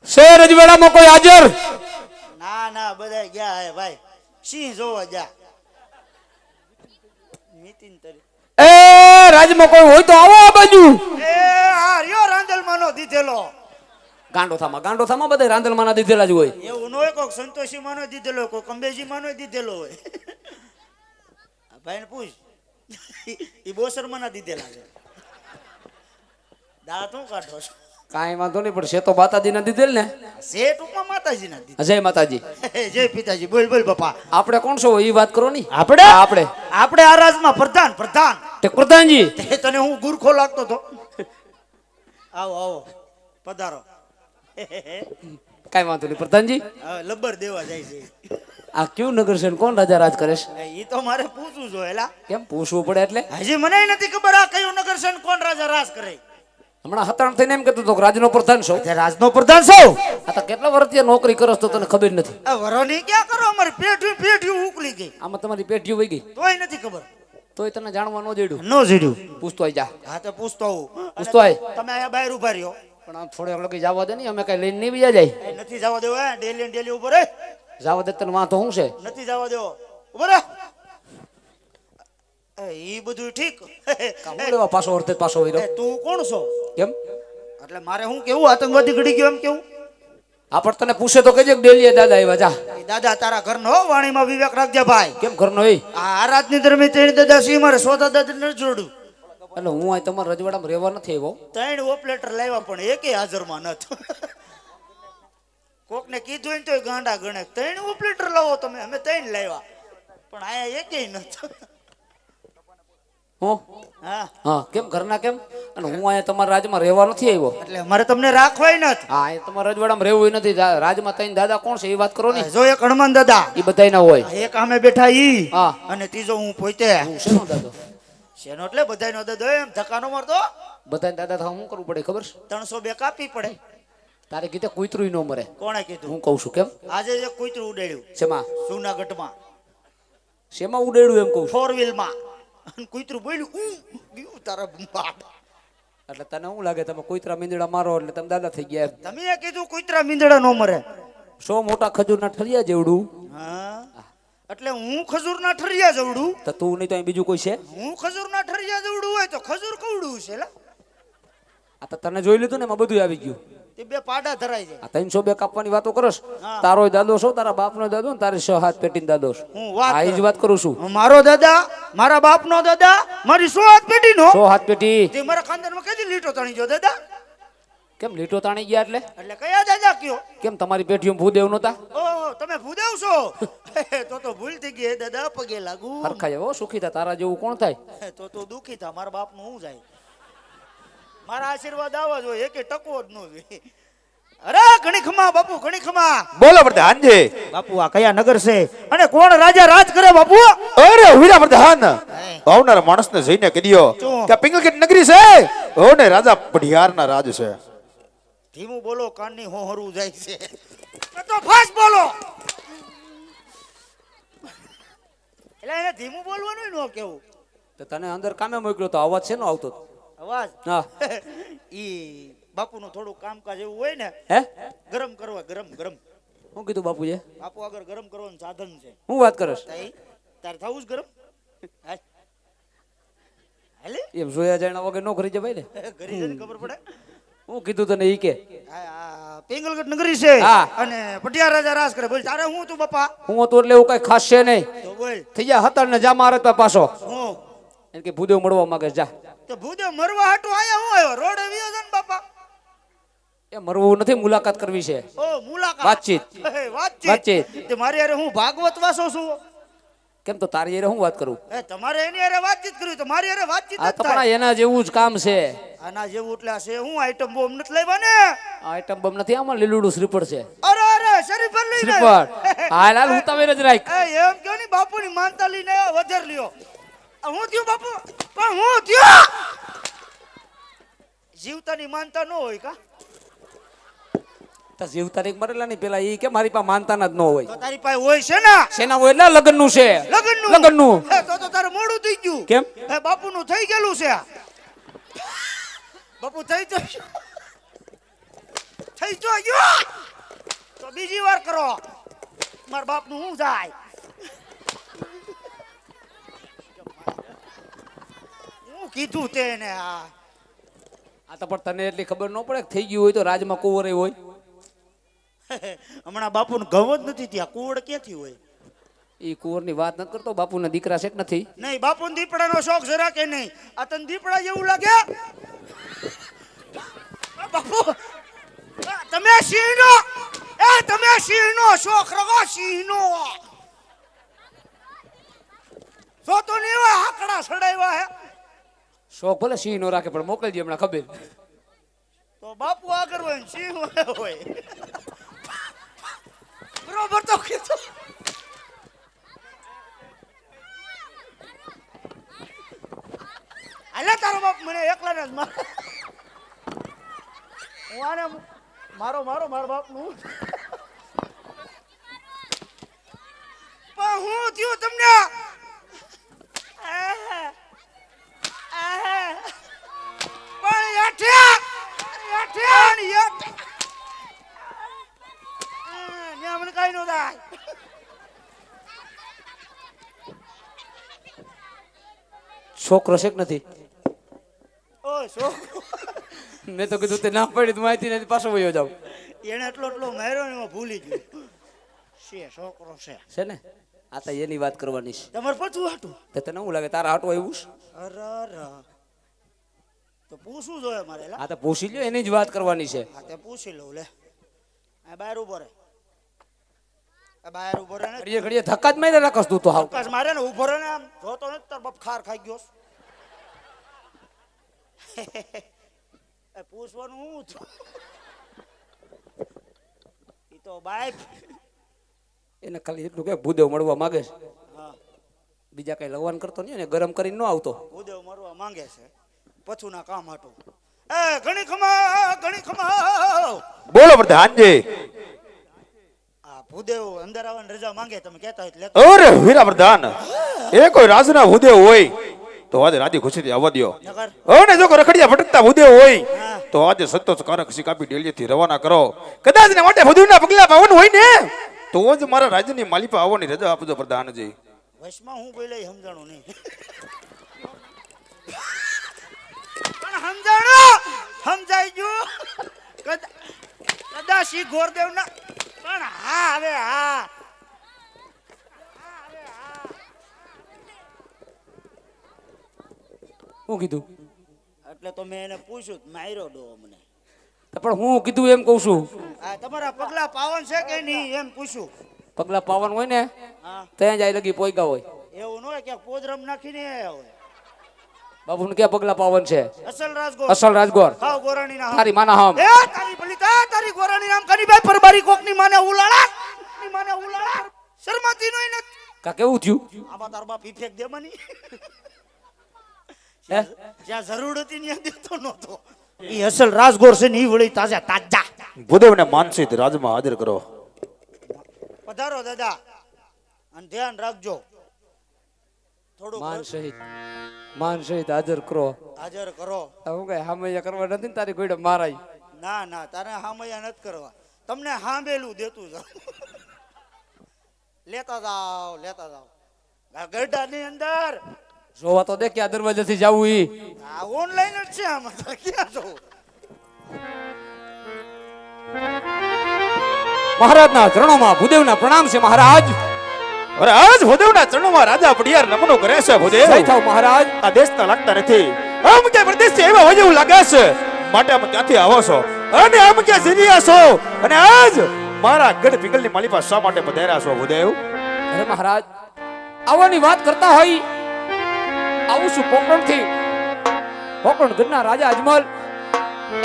Share રજવાડામાં કોઈ હાજર? ના ના બધા ગયા હે ભાઈ, સિંહ જોવા ગયા. નીતિન તરી એ રાજમાં કોઈ હોય તો આવો આ બાજુ. એ આ રહ્યો રાંદલમાંનો દીધેલો. ગાંડોથામાં બધા રાંદલમાંના દીધેલા જ હોય. એવું ન હોય, કોઈક સંતોષી માનો દીધેલો હોય, કોઈ અંબેજી માનો દીધેલો હોય. ભાઈ ને પૂછ, ઈ બોસરમાંના દીધેલા છે. દાંત હું કાઢો છો? કાંઈ વાંધો નહીં, પણ છે તો માતાજીના દીધેલ ને. શેઠ ઉપમા માતાજીના દીધેલા. જય માતાજી. જય પિતાજી. બોલ બોલ બાપા. આપણે કોણ છો એ વાત કરો ની. આપણે આપણે આ રાજમાં પ્રધાન તે પ્રધાનજી. તને હું ગુરખો લાગતો તો. આવો આવો પધારો. કાંઈ વાંધો નહીં પ્રધાનજી. લબ્બર દેવા જાય છે. આ કયું નગર છે ને કોણ રાજા રાજ કરે છે? એ તો મારે પૂછવું જોઈએ. એલા કેમ પૂછવું પડે એટલે? હજી મને નથી ખબર આ કયું નગર છે ને કોણ રાજા રાજ કરે. હમણાં હતાણ થઈને એમ કહેતો હતો કે રાજનો પ્રધાન છો. રાજનો પ્રધાન છો? આ તો કેટલા વર્ષથી નોકરી કરો છો તો તને ખબર નથી. વરોની ક્યાં કરો? અમારી પેઢી ઉકલી ગઈ. આમાં તમારી પેઢીઓ વહી ગઈ તોય નથી ખબર. તોય તને જાણવા ન જડ્યું. ન જડ્યું. પૂછતો આઈ જા. હા તો પૂછતો આવું. પૂછતો આય. તમે અહીંયા બહાર ઉભા રહ્યો. પણ આમ થોડે લગી જવા દે નહીં, અમે કઈ લઈને નહીં બીજા જાય. નથી જવા દેવો. ડેલી ઉભો રે. જવા દે તને વાંધો શું છે? નથી જવા દેવો. ઉભો રે. ઈ બધું ઠીક. કામ લેવા પાછો અર્થે પાછો વઈરો. તું કોણ છો? કેમ? એટલે મારે હું કેવું આતંકવાદી ઘડી ગયો એમ કેવું? આપણ તને પૂછે તો કહેજે ડેલીએ દાદા આવ્યા જા. દાદા તારા ઘરનો વાણીમાં વિવેક રાખજે ભાઈ. કેમ ઘરનો એ? આ રાજની દરમિયાન ત્રણ દાદા સી મારે સોદા દાદા ન જોડું. એટલે હું આ તમારા રજવાડામાં રહેવા નથી આવ્યો. ત્રણ ઓપરેટર લાવ્યા પણ એકે હાજરમાં નતો. કોકને કીધું ને તોય ગાંડા ગણે. ત્રણ ઓપરેટર લાવો તમે, અમે ત્રણ લાવ્યા પણ આયા એકે નતો. હું હા હા કેમ ઘરના કેમ? અને હું અહીંયા તમારા રાજમાં રહેવા નથી આવ્યો. એટલે મારે તમને રાખવાય નથી. હા એ તમારા રજવાડામાં રહેવું નથી. રાજમાં તઈને દાદા કોણ છે એ વાત કરો ને. જો એક હનુમાન દાદા એ બધાય ના હોય. એક આમે બેઠા ઈ હા અને ત્રીજો હું પોતે. હું શેનો દાદો? શેનો એટલે બધાયનો દાદો એમ ધક્કાનો મારતો. બધાને દાદા થવા શું કરવું પડે ખબર છે? 302 કાપી પડે. તારે કીધે કૂતરું ન મરે. કોણે કીધું? હું કહું છું. કેમ? આજે જે કૂતરું ઉડાડ્યું શેમાં? જૂનાગઢમાં શેમાં ઉડાડ્યું એમ કહું છું? 4 વ્હીલમાં અને કૂતરું બોલ્યું ગયું તારા બાપ. એટલે તને શું લાગે તમે કૂતરા મીંદડા મારો એટલે તમે દાદા થઈ ગયા એમ? તમે કીધું કૂતરા મીંદડા નો મરે. 100 મોટા ખજૂરના ઠરિયા જેવડું. હા એટલે હું ખજૂરના ઠરિયા જેવડું. તો તું નહીં તો અહીં બીજું કોઈ છે? હું ખજૂરના ઠરિયા જેવડું હોય તો ખજૂર કવડું છે. આ તો તને જોઈ લીધું ને એમાં બધું આવી ગયું. તે બે પાડા ધરાય છે. આ 302 કાપવાની વાતો કરસ. તારો દાદો છો, તારા બાપનો દાદો ને તારી 6 હાથ પેટીનો દાદો છો. હું વાત આ જ વાત કરું છું. મારો દાદા, મારા બાપનો દાદા, મારી 100 હાથ પેટીનો 100 હાથ પેટી. તે મારા ખાનદાનમાં કેદી લીટો તણી ગયો દાદા? કેમ લીટો તાણી ગયા એટલે? એટલે કયા દાદા કયો? કેમ તમારી પેટીમાં ભૂદેવ નહોતા? ઓહો તમે ભૂદેવ છો? તો ભૂલ થઈ ગઈ દાદા, પગે લાગુ. હરખા જેવો સુખી થા. તારા જેવું કોણ થાય? તો દુખી થા. મારા બાપનું હું જાય. મારા આશીર્વાદ આવા જોઈએ, એકે ટકવો જ ન જોઈએ. અરે ઘણી ખમા બાપુ, ઘણી ખમા. બોલો પ્રધાનજી. બાપુ આ કયા નગર છે અને કોણ રાજા રાજ કરે બાપુ? અરે વીરા પ્રધાન, આવનાર માણસને જઈને કીધો કે પિંગલગઢ નગરી છે ઓને રાજા પઢિયારના રાજ છે. ધીમું બોલો, કાનની હોહરું જાય છે. તો ફાસ્ટ બોલો. એટલે એને ધીમું બોલવાનું ન કેવું. તો તને અંદર કામે મોકલ્યો તો અવાજ છે નો આવતો? અવાજ હા ઈ બાપુનું થોડું કામકાજ એવું હોય ને, હે ગરમ કરવા. ગરમ શું કીધું બાપુએ? બાપુ આગળ ગરમ કરવાનું સાધન છે. હું વાત કરસ? તારે થવું જ ગરમ. હાલે એમ જોયા જાણ્યા વગર નો કરી જવાય ને. ઘરી જઈને ખબર પડે. હું કીધું તને ઈ કે પિંગલગઢ નગરી છે હા. અને પટિયા રાજા રાજ કરે. બોલ તારે હું તું બાપા? હું હતું એટલે એવું કઈ ખાસ છે નહીં. તો બોલ થઈ ગયા હતા ને જા મારે તો પાછો હું એમ કે ભૂદેવ મળવા માંગે જા. તો ભૂદેવ મરવા હાટું આયા હું આવ્યો રોડ આવ્યો છે ને બાપા. એ મરવું નથી, મુલાકાત કરવી છે. ઓ મુલાકાત, વાતચીત. વાતચીત. તે મારી યારે હું ભાગવત વાસો છું. કેમ તો તારી યારે હું વાત કરું? તમારે એની યારે વાતચીત કરવી તો મારી યારે વાતચીત આ જ તો થાય. પણ એના જેવું જ કામ છે. આના જેવું એટલે આ છે હું આઈટમ બોમ્બ નથી લાવ્યા ને. આઈટમ બમ નથી, આમાં લીલુડું શ્રીફળ છે. અરે શરીફર લઈને શ્રીફળ હાલ હાલ હું તમે જ રાખ. એમ કયો ની બાપુની માનતા લઈને આવ્યા વધાર લ્યો. હું થયું બાપુ? પણ હું થયો જીવતાની માનતા ન હોય કા? તો જીવ તારીખ મરેલા ની પેલા ઈ કે મારી પાસે માનતાના જ ન હોય. તો તારી પાસે હોય છે ને? શેના હોય? એટલે લગ્ન નું છે. લગ્નનું. તો તારે મોડું થઈ ગયું. કેમ? બાપુનું થઈ ગયેલું છે. બાપુ થઈ તો ગયો. તો બીજી વાર કરો. મારા બાપનું હું જાય. હું કીધું તેને આ આ તો પણ તને એટલી ખબર ન પડે કે થઈ ગયું હોય તો રાજમાં કુંવરે હોય. હમણાં બાપુને ઘઉં જ નથી ત્યાં કુવડ ક્યાંથી હોય? એ કુંવરની વાત નથી કરતો, બાપુના દીકરા છે કે નથી? નહીં, બાપુને દીપડાનો શોખ જરા કે નહીં. આ તને દીપડા જેવું લાગે? બાપુ તમે સિંહનો તમે સિંહનો શોખ રખો, સિંહનો. જો તો નહીં હોય હાકડા સડાવ્યા હે. શોખ ભલે સિંહ નો રાખે પણ મોકલજે હમણાં ખબર. તો બાપુ આગળ હોય ને સિંહ હોય. બરોબર તો કીધું. હાલે તારો બાપ મને એકલાને જ મારે. હું આને મારો બાપનું પણ હું થયું તમને? પણ મને કઈ નો થાય. છોકરો છે કે નથી? ઓ છોકરો મેં તો કીધું તે ના પડી તો માહિતી નથી, પાછો વયો જાવ. એને એટલો માર્યો ને એમાં ભૂલી ગયો. છે છોકરો છે ને? આ તો એની વાત કરવાની છે. તમારે પછું હાટું તો તને શું લાગે તારા હાટું આવ્યું છે? અરે તો પૂછવું જોઈએ મારે. આ તો પૂછી લ્યો, એની જ વાત કરવાની છે. હા તે પૂછી લઉં લે. આ બહાર ઉભો રહે. આ બહાર ઉભો રહે ને ઘડીએ ઘડીએ ધક્કા જ મારી રાખસ તું તો હાવ. ધક્કા જ મારે ને ઉભો રહે ને આમ જોતો નથી તાર બાપ ખાર ખાઈ ગયો. એ પૂછવાનું હું છું. ઈ તો બાપ એને ખાલી એટલું કે ભૂદેવ મળવા માંગે છે, હા બીજા કઈ લગવાન કરતો નહીં ને ગરમ કરીને ન આવતો. ભૂદેવ મરવા માંગે છે પછું ના કામ હાટું. એ ઘણી ખમા બોલો પ્રધાનજી. આ ભૂદેવ અંદર આવવાની રજા માંગે, તમે કહેતા હોય એટલે અરે વીરા પ્રધાન, એ કોઈ રાજના ભૂદેવ હોય તો આજે રાજી ખુશીથી આવવા દ્યો. નગર અને જો કોઈ રખડિયા ભટકતા ભૂદેવ હોય તો આજે સંતોષકારક શિકાપી ડેલીથી રવાના કરો. કદાચ ને માટે ભૂદેવના પગલા પાવન હોય ને તો જ મારા રાજ્યની માલિપા આવવાની રજા આપજો પ્રધાનજી. વશમાં હું બોલે સમજાણું નહીં. પણ સમજાઈ ગયું. કદાચ ઈ ગોરદેવ ના પણ હા હવે હા શું કીધું? એટલે તો મેં એને પૂછ્યું માર્યો ડો મને. તો પણ હું કીધું એમ કઉ છું. આ તમારા પગલા પાવન છે કે નહીં એમ પૂછ્યું. પગલા પાવન હોય ને હા ત્યાં જાય લગી પોઈગા હોય. એવું ન હોય કે પોદરમ નાખીને આયા હોય. બાબુ ક્યાં પગલા પાવન છે? અસલ રાજગોર અસલ રાજગોર. ખાવ ગોરાણી ના તારી માના હામ. એ તારી બલિતા તારી ગોરાણી નામ કની ભાઈ પરબારી કોકની માને ઉલાળા શર્માતી નોય ન કા કેવું થયું? આબા તાર બાપ ઇફેક્ટ દે મની. હે જ્યાં જરૂર હતી ત્યાં દેતો નતો. ઈ અસલ રાજગોર છે ને ઈ વળી તાજા ભૂદેવને માનસિક રાજમાં હાજર કરો. પધારો દાદા અને ધ્યાન રાખજો. થોડું માન સહિત હાજર કરો. હાજર કરો. હું કઈ હામૈયા કરવા નથી ને તારી ગોઈડે મારાય. ના તારે હામૈયા નથી કરવા, તમને હાંભેલું દેતું જાવ. લેતા જાવ આ ગઢાની અંદર. જોવા તો દે ક્યાં દરવાજાથી જાવું ઈ. આ ઓનલાઈન જ છે આમાં તો ક્યાં જવું. મહારાજના ચરણોમાં ભૂદેવના પ્રણામ છે મહારાજ. અરે આજ ભૂદેવના ચરણોમાં રાજા પડિયાર નમનો કરે છે. ભૂદેવ જય થાવ મહારાજ. આ દેશના લાગતા નથી. આમ કે પ્રદેશથી એવા હોય એવું લાગે છે માટે આમ ત્યાંથી આવો છો અને આમ કે જીર્યા છો અને આજ મારા ગઢ પિંગલની માલિપા શા માટે પધાર્યા છો ભૂદેવ? અરે મહારાજ આવવાની વાત કરતા હોય આવું છું પોકરણથી. પોકરણ ગઢના રાજા અજમલ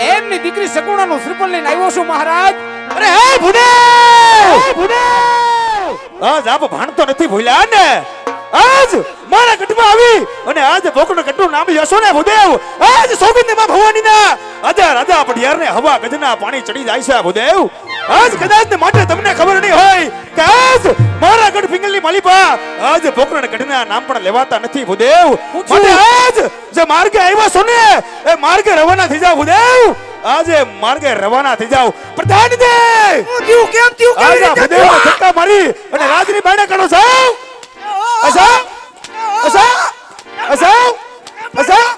એમની દીકરી શકુણાનું શ્રીફળ લઈને આવ્યો છું મહારાજ. અરે હે ભૂદેવ આજ આપ ભાણતો નથી ભૂલ્યા ને? આજ મારા ગઢમાં આવી અને આજ પોકરણ ગઢનું નામ યશો ને ભૂદેવ. આજ સોગંદમાં ભવાનીના આજા રાજા પડિયારને હવા ગજના પાણી ચડી જાય છે ભૂદેવ. આજ કદાચ ને માટે તમને ખબર નહીં હોય કે આજ મારા ગઢ પિંગલની માલિપા આજ પોકરણ ગઢના નામ પણ લેવાતા નથી ભૂદેવ. માટે આજ જે માર્ગે આવ્યા છો ને એ માર્ગે રવાના થઈ જાવ ભૂદેવ. આજે માર્ગે રવાના થઈ જાવ પ્રધાનજી હું થયું કેમ થયું કેવી આજા રીતે ભૂદેવને ધક્કા મારી અને રાજની બાણે કાઢો જાવ અસા અસા અસા અસા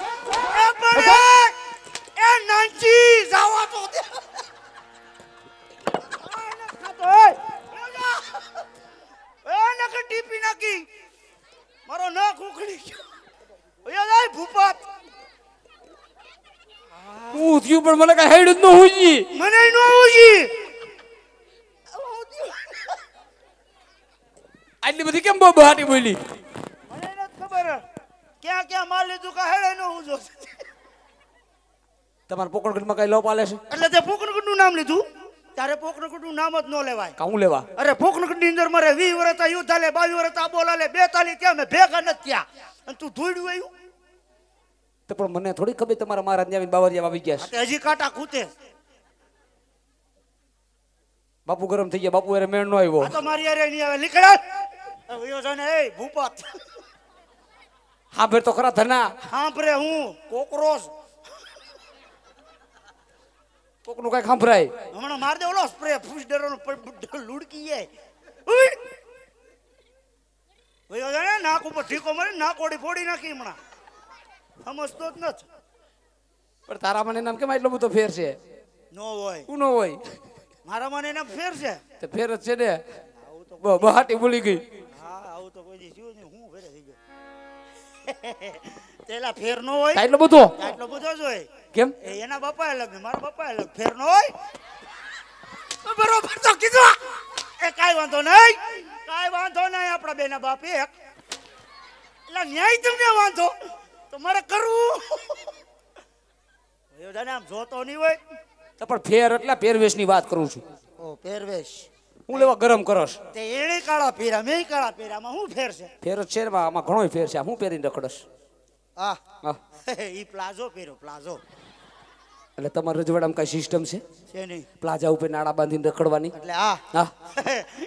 એ નાનજી જાવા તો દે નકર ટીપી નાખી મારો નખ ઉખડી ગયો ઓય જાય ભૂપત હું થયું પણ મને કઈ હેડ જ ન હોઈ મને નો ઉજી આટલી બધી કેમ બહાટી બોલી મને નથી ખબર ક્યાં ક્યાં માર લીધું કા હેડે નો ઉજો તમારા પોકણગઢમાં કઈ લોપ આલે છે એટલે તે પોકરણગઢ નું નામ લીધું તારે પોકરણગઢ નું નામ જ ન લેવાય કાઉ લેવા અરે પોકરણગઢ ની અંદર મારે 20 વર્ષ યુદ્ધ આલે 22 વર્ષ બોલાલે 42 ત્યાં મેં ભેગા નથી ત્યાં અને તું ધોડ્યું આવ્યું તો પણ મને થોડી ખબર તમારા મહારાજ આવીને બાવરિયા આવી ગયા છે તે હજી કાટા કૂતે બાપુ ગરમ થઈ ગયા બાપુ એરે મેળ નો આવ્યો આ તો મારી અરે નહીં આવે નીકળ વયો જાને એ ભૂપત હા ફેર તો ખરા ધના સાંભળે હું કોકરોચ કોકનું કઈ ખાંભરાય હમણાં માર દે ઓલો સ્પ્રે ફૂસડરો લુડકી જાય ઉઈ! વયો જાને નાક ઉપર ઠીકો મારે નાક ઓડી ફોડી નાખી હમણાં સમજતો જ નથી પણ તારા મને નામ કેમ એટલો બધો ફેર છે નો હોય શું ન હોય મારા મને એના ફેર છે તો ફેર જ છે ને બહાટી બોલી ગઈ હા આવું તો કોઈ દી થયું નહીં હું ફેરે થઈ ગયો તેલા ફેર નો હોય એટલો બધો આટલો બધો જ હોય કેમ એ એના બાપા અલગ ને મારા બાપા અલગ ફેર નો હોય તો બરોબર તો કીધું એ કાઈ વાંધો નહીં આપણા બેના બાપ એક એટલે ન્યાય તમને વાંધો તો મારે કરવું એ જાને આમ જોતો નહીં હોય તો પણ ફેર એટલે પહેરવેશની વાત કરું છું ઓ પહેરવેશ હું લેવા ગરમ કરસ તે એણે કાળા પહેર્યા મેં કાળા પહેર્યામાં શું ફેર છે ફેર જ છે ને આમાં ઘણોય ફેર છે હું પહેરીને રખડસ હા હા ઈ પ્લાઝો પહેર્યો પ્લાઝો એટલે તમારા રજવાડામાં કઈ સિસ્ટમ છે છે નહીં પ્લાઝા ઉપર નાડા બાંધીને રખડવાની એટલે આ હા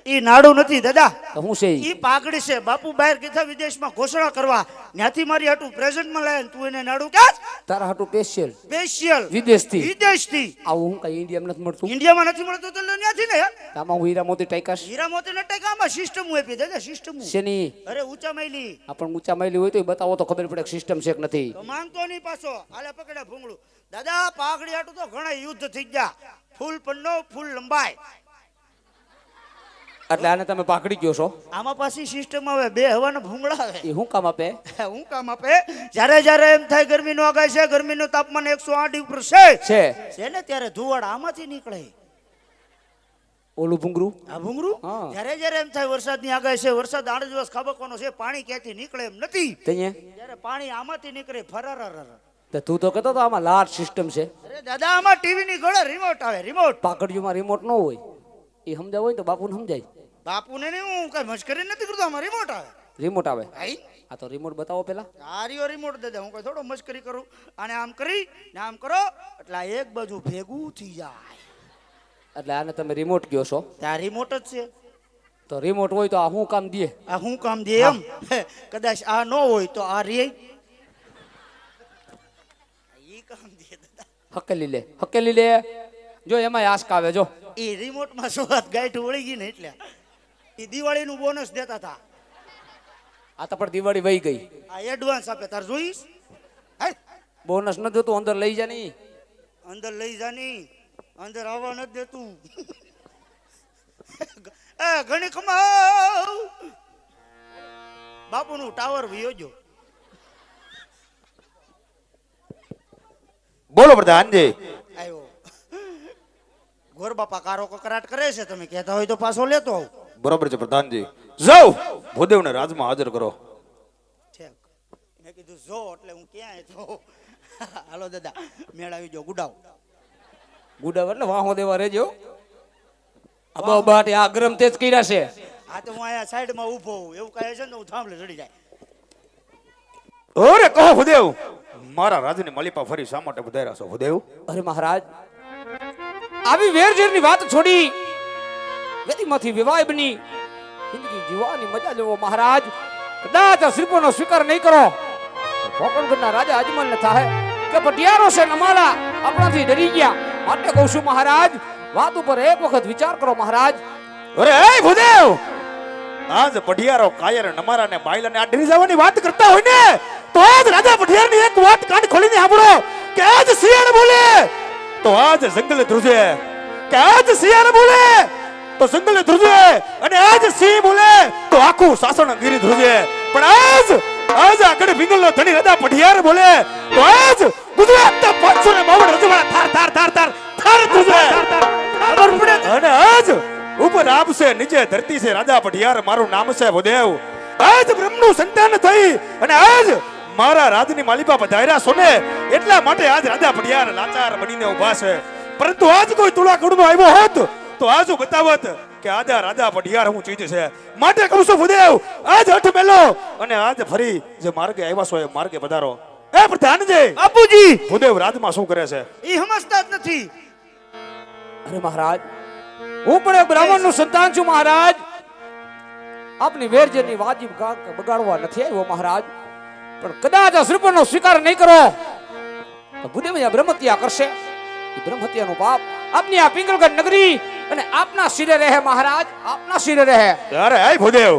ઈ નાડું નથી દાદા તો હું છે ઈ? ઈ પાઘડી છે બાપુ બહાર કીધા વિદેશમાં ઘોષણા કરવા ત્યાંથી મારી હાટું પ્રેઝન્ટમાં લાયા તું એને નાડું ક્યાં તારા હાટું સ્પેશિયલ સ્પેશિયલ વિદેશથી વિદેશથી આવું હું કઈ ઇન્ડિયામાં નથી મળતું ઇન્ડિયામાં નથી મળતું તો ત્યાંથી ને આમાં હું હીરા મોતી ટાઈકાશ હીરા મોતી ને ટેકામાં સિસ્ટમ આપી દાદા સિસ્ટમ શેની અરે ઊંચા માયલી આપણ ઊંચા માયલી હોય તો એ બતાવો તો ખબર પડે કે સિસ્ટમ છે કે નથી તો માંગતો નહીં પાછો આલે પકડે ભૂંગળું દાદા પાઘડી હાટું તો ઘણા યુદ્ધ થઈ ગયા ફૂલ પન્નો ફૂલ લંબાઈ એટલે આને તમે પાકડી ગયો છો આમાં પાછી સિસ્ટમ આવે બે હવાના ભૂંગળા આવે એ હું કામ આપે હું કામ આપે જ્યારે એમ થાય ગરમીનો આગાહી છે ગરમીનું તાપમાન 108 ઉપર છે છે ને ત્યારે ધુવાડ આમાંથી નીકળે ઓલું ભૂંગરું આ ભૂંગરું હા. જ્યારે એમ થાય વરસાદની આગાહી છે વરસાદ 8 દિવસ ખાબકવાનો છે પાણી ક્યાંથી નીકળે એમ નથી તઈએ ત્યારે પાણી આમાંથી નીકળે ફરાર તો તું તો કહેતો તો આમાં લાર્જ સિસ્ટમ છે અરે દાદા આમાં ટીવી ની ગળે રિમોટ આવે રિમોટ પાકડીઓમાં રિમોટ ન હોય એ સમજાવ હોય ને તો બાપુને સમજાય બાપુને નહીં હું કઈ મશ્કરી નથી કરતો આમાં રિમોટ આવે રિમોટ આવે ભાઈ આ તો રિમોટ બતાવો પેલા આ રહ્યો રિમોટ દાદા હું કઈ થોડો મશ્કરી કરું અને આમ કરી ને આમ કરો એટલે આ એક બાજુ ભેગું થઈ જાય એટલે આને તમે રિમોટ કયો છો ત્યાં રિમોટ જ છે તો રિમોટ હોય તો આ શું કામ દે આ શું કામ દે એમ કદાચ આ ન હોય તો આ રે ઈ કામ દે દાદા હકેલી લે જો એમાં આસ્ક આવે જો એ રિમોટ માં સુવાત ગાંઠ વળી ગઈ ને એટલે એ દિવાળીનું બોનસ દેતા હતા આ તો પણ દિવાળી વહી ગઈ આ એડવાન્સ આપે તાર જોઈશ હાય બોનસ ન જોતું અંદર લઈ જા નહીં અંદર લઈ જાની અંદર આવવા નથી દેતું એ ઘણી કમાવ બાપુનું ટાવર વિયોજો બોલો પ્રધાનજી આવ્યો ગોર બાપા કારો કકરાટ કરે છે તમે કહેતા હોય તો પાછો લેતો આવું બરોબર છે પ્રધાનજી જાઓ ભૂદેવને રાજમાં હાજર કરો ઠેક મેં કીધું જો એટલે હું ક્યાં તો હાલો દાદા મેળાવી જો ગુડાવ ગુડાવ એટલે વાહો દેવા રેજો અબો બાટી આ ગરમ તેજ કર્યા છે આ તો હું અહીંયા સાઈડમાં ઊભો હોઉં એવું કહે છે ને હું થાંભલે ચડી જાય અરે કહો ભૂદેવ મારા રાજની માલિપા ફરી શા માટે વધાર્યા છો ભૂદેવ અરે મહારાજ આવી વેરઝેરની વાત છોડી વેદીમાંથી વિવાહ બની જિંદગી જીવવાની મજા લેવો મહારાજ કદાચ આ શ્રીપોનો સ્વીકાર નહીં કરો તો કોકણગઢના રાજા અજમલને થાય કે પટિયારો છે નમાલા આપણાથી ડરી ગયા માટે કહું છું મહારાજ, વાત ઉપર એક વખત વિચાર કરો મહારાજ. અરે એ ભૂદેવ, આજ પઢિયારો કાયર નમારા ને બાયલા ને આ ડરી જવાની વાત કરતા હોય ને, તો આજ રાજા પઢિયાર ની એક વાત કાન ખોલીને સાંભળો કે આજ શિયાળ બોલે તો આજ જંગલ ધ્રુજે, કે આજ શિયાળ બોલે તો જંગલ ધ્રુજે, અને આજ સિંહ બોલે તો આખું સાસણ ગીરી ધ્રુજે. પણ આજ આગળ ભીંગલ નો ધણી રાજા પઢિયાર બોલે તો આજ ગુજરાતના 552 રજવાડા થાર થાર થાર થાર થાર ધ્રુજે. ખબર પડે? અને આજ ઉપર આપ છે નીચે ધરતી છે રાજા પઢિયાર મારું નામ છે ભૂદેવ. આજ બ્રહ્મનું સંતાન થઈ અને આજ મારા રાજની માલિકા પધાર્યા સોને, એટલા માટે આજ રાજા પઢિયાર લાચાર બનીને ઊભા છે. પરંતુ આજ કોઈ તુળાકુડનો આવ્યો હોત તો આજુ બતાવત કે આજા રાજા પઢિયાર હું ચીજ છે. માટે કહું છું ભૂદેવ, આજ હઠ મેલો અને આજ ફરી જે માર્ગે આવ્યા છો એ માર્ગે પધારો. એ પ્રધાનજી, બાપુજી, ભૂદેવ રાજમાં શું કરે છે? ઈ સમજતા જ નથી. અરે મહારાજ, હું પણ એક બ્રાહ્મણનું સંતાન છું મહારાજ. આપની વેરજની વાજીબ બગાડવા નથી આવ્યો મહારાજ, પણ કદાચ આ શ્રીફળનો સ્વીકાર નહીં કરો તો ભૂદેવ આ બ્રહ્મહત્યા કરશે. એ બ્રહ્મહત્યાનું પાપ આપની આ પિંગલગઢ નગરી અને આપના શિરે રહે મહારાજ, આપના શિરે રહે. અરે એ ભૂદેવ,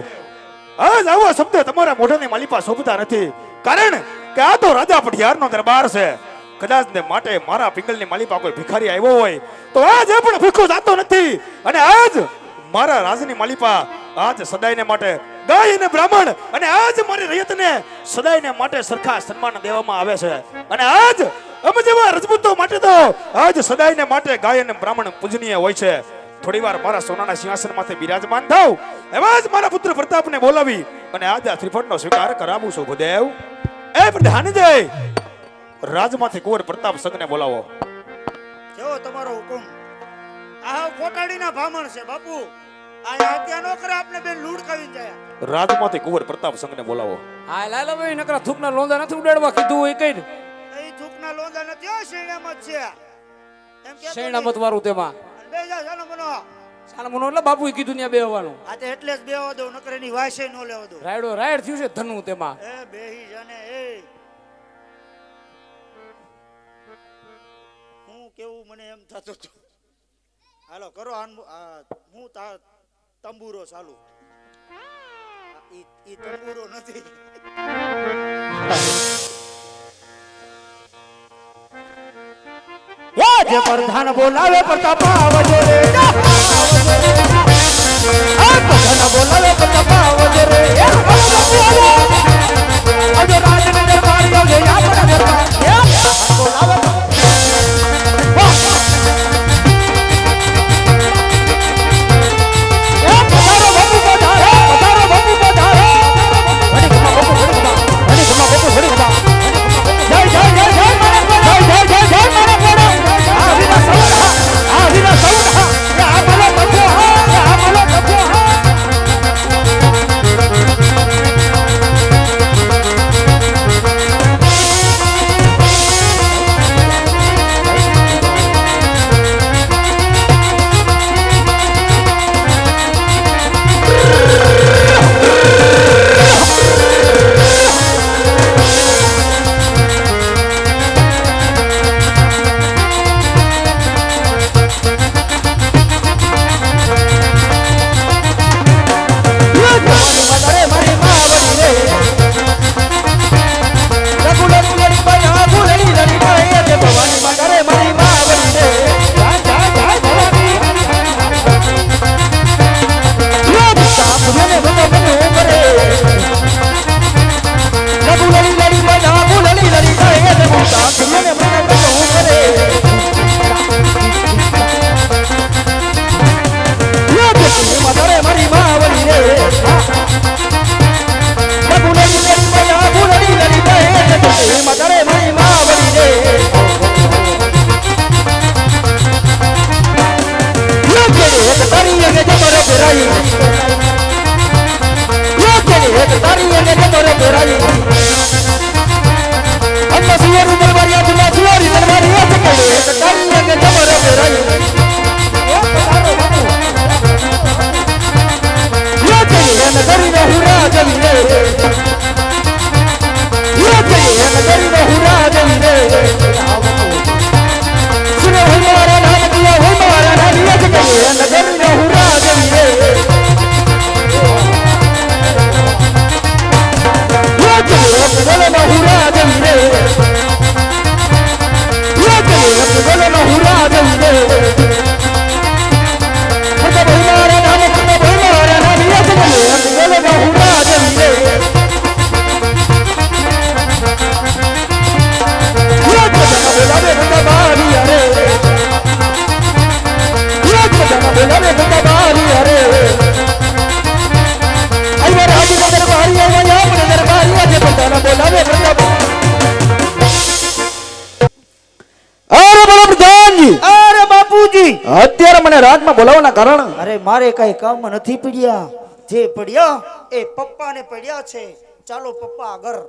આજ આવો શબ્દ તમારા મોઢાની માલિપા શોભતા નથી, કારણ કે આ તો રાજા પઢિયારનો દરબાર છે. કદાચ ને માટે મારા પિંગલની માલિપા કોઈ ભિખારી આવ્યો હોય તો આજ એ પણ ભીખો જાતો નથી. અને આજ મારા રાજની માલિપા આજ સદાયને માટે ગાય અને બ્રાહ્મણ અને આજ મારી રૈયતને સદાયને માટે સરખા સન્માન દેવામાં આવે છે. અને આજ અમે જેવા રજપૂતો માટે તો આજ સદાયને માટે ગાય અને બ્રાહ્મણ પૂજનીય હોય છે. થોડી વાર મારા સોનાના સિંહાસન માથે બિરાજમાન થાવ, એવા જ મારા પુત્ર પ્રતાપને બોલાવી અને આજ આ શ્રીફળનો સ્વીકાર કરાવું છું ભૂદેવ. એ પ્રધાનજી, રાજમાંથી કુંવર પ્રતાપ સંઘને બોલાવો. જેવો તમારો હુકમ. આ કોટાડીના ભામણ છે બાપુ. આ હત્યા નો કરે આપને બેન લૂડ ખાવીને જાય. રાજમાંથી કુંવર પ્રતાપ સંઘને બોલાવો. હા લાલા ભાઈ, નકરા થૂકના લોંદા નથી ઉડાડવા કીધું એ કઈ એ થૂકના લોંદા નથી, હો શેણામાં જ છે. એમ કે શેણામત વાળું તેમાં બે જા સાનો બનો. સાલમનો એટલે બાપુએ કીધું ત્યાં બેહવાનું. આ તે એટલે જ બેવા દઉં, નકર એની વાસે નો લેવા દઉં. રાયડો રાયડ થયું છે ધનુ તેમાં. એ બેહી જાને. એ હું કેવું મને એમ થતું હતું. હાલો કરો હું તંબુરો ચાલુ. ઈ તંબુરો નથી. જે પ્રધાન બોલાવે પ્રતાપ આવજે રે, પ્રધાન બોલાવે પ્રતાપ આવજે રે. અજો રાજને દરબાર આવજે, આપણા દરબાર બોલાવે. સુનો હમારા બોલાવે પ્રતાપારી હરે આઈ રાજ દરબારી આયા મને દરબારી આજે પોતાના બોલાવે પ્રતાપ અરે બોલો પ્રધાનજી અરે બાપુજી અત્યારે મને રાજમાં બોલાવવાના કારણ અરે મારે કઈ કામ નથી પડ્યા જે પડ્યા એ પપ્પાને પડ્યા છે ચાલો પપ્પા આગળ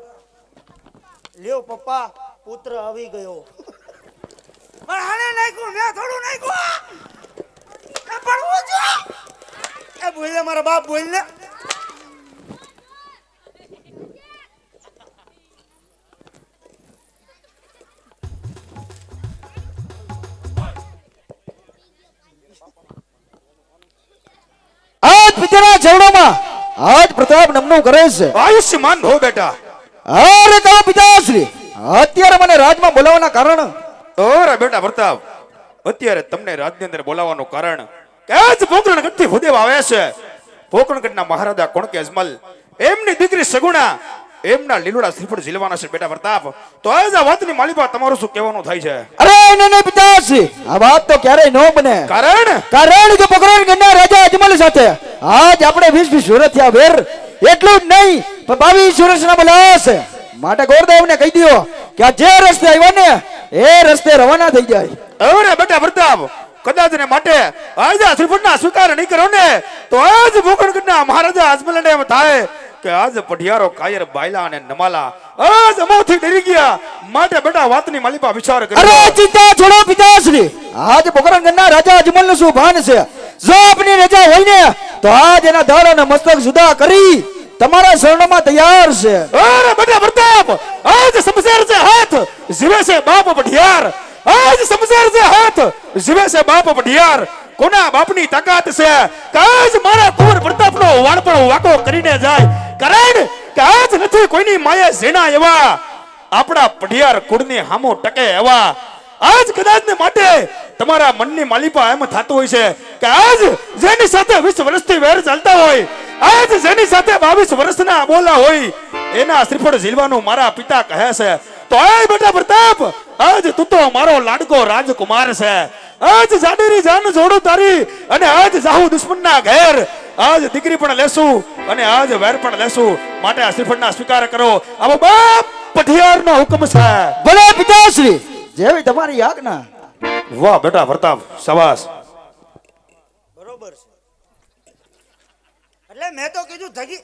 લ્યો પપ્પા પુત્ર આવી ગયો પણ આને નાખ્યું મેં થોડું નાખ્યું એ પડવું જો એ બોલ ને મારા બાપ બોલ ને આજ પિતાના ચરણોમાં આજ પ્રતાપ નમનું કરે છે આયુષ્યમાન ભવ બેટા. અરે કહો પિતાશ્રી અત્યારે મને રાજમાં બોલાવવાના કારણ અરે બેટા પ્રતાપ, અત્યારે તમને રાજની અંદર બોલાવવાનું કારણ કે આજ પોકરણગઢથી ભૂદેવ આવે છે. પોકરણગઢના મહારાજા કોણકે અજમલ એમની દીકરી સગુણા એમના લીલોડા શ્રીફળ ઝીલવાના છે બેટા પ્રતાપ. તો આજ આ વાતની માલિપા તમારું શું કહેવાનું થાય છે? અરે નહીં પિતાશ્રી આ વાત તો ક્યારેય ન બને કારણ કે પોકરણગઢના રાજા અજમલ સાથે આજ આપણે 20 વર્ષ થયા વેર એટલું જ નહીં પણ 22 વર્ષના બોલાશે માટે ગોરદેવને કહી દો કે આ જે રસ્તે આવ્યા ને એ રસ્તે રવાના થઈ જાય. અરે બેટા પ્રતાપ, કદાચ ને માટે આજ આ શ્રીફળના સ્વીકાર નહીં કરો ને તો આજ પોકરણગઢના મહારાજા અજમલને એમ થાય કે આજ પઢિયારો કાયર બાયલા અને નમાલા આજ અમોથી ડરી ગયા. માટે બેટા વાતની માલિપા વિચાર કરો. અરે ચિંતા છોડો પિતાશ્રી આજ પોકરણગઢના રાજા અજમલનું શું ભાન છે જો આપની રજા હોય ને તો આજ એના ધડ અને મસ્તક જુદા કરી તમારા શરણમાં તૈયાર છે. અરે બેટા પ્રતાપ, આજ સમજેર છે હાથ જીવે છે બાપ પઢિયાર. આજ સમજેર છે હાથ જીવે છે બાપ પઢિયાર. કોના બાપની તાકાત છે કે આજ મારા કુંવર પ્રતાપનો વાણપણ વાકો કરીને જાય? કારણ કે આજ નથી કોઈની માયા ઝીણા એવા આપણા પઢિયાર કુળની હામો ટકે એવા. આજ કદાચ ને માટે તમારા મનની માલિપા એમ થતું હોય છે કે આજ જેની સાથે 20 વર્ષથી વેર ચાલતા હોય, આજ જેની સાથે 22 વર્ષના બોલા હોય એના શ્રીફળ ઝીલવાનું મારા પિતા કહે છે. તો આય બેટા પ્રતાપ, આજ તું તો મારો લાડકો રાજકુમાર છે. આજ જાડેરી જાન જોડું તારી અને આજ જાહુ દુશ્મનના ઘેર. આજ દીકરી પણ લેશું અને આજ વેર પણ લેશું. માટે આ શ્રીફળના સ્વીકાર કરો. આવો બાપ પઢિયારનો હુકમ છે. ભલે પિતાશ્રી જેવી તમારી આજ્ઞા. વાહ બેટા પ્રતાપ, શાબાશ. બરોબર છે એટલે મેં તો કીધું ધગી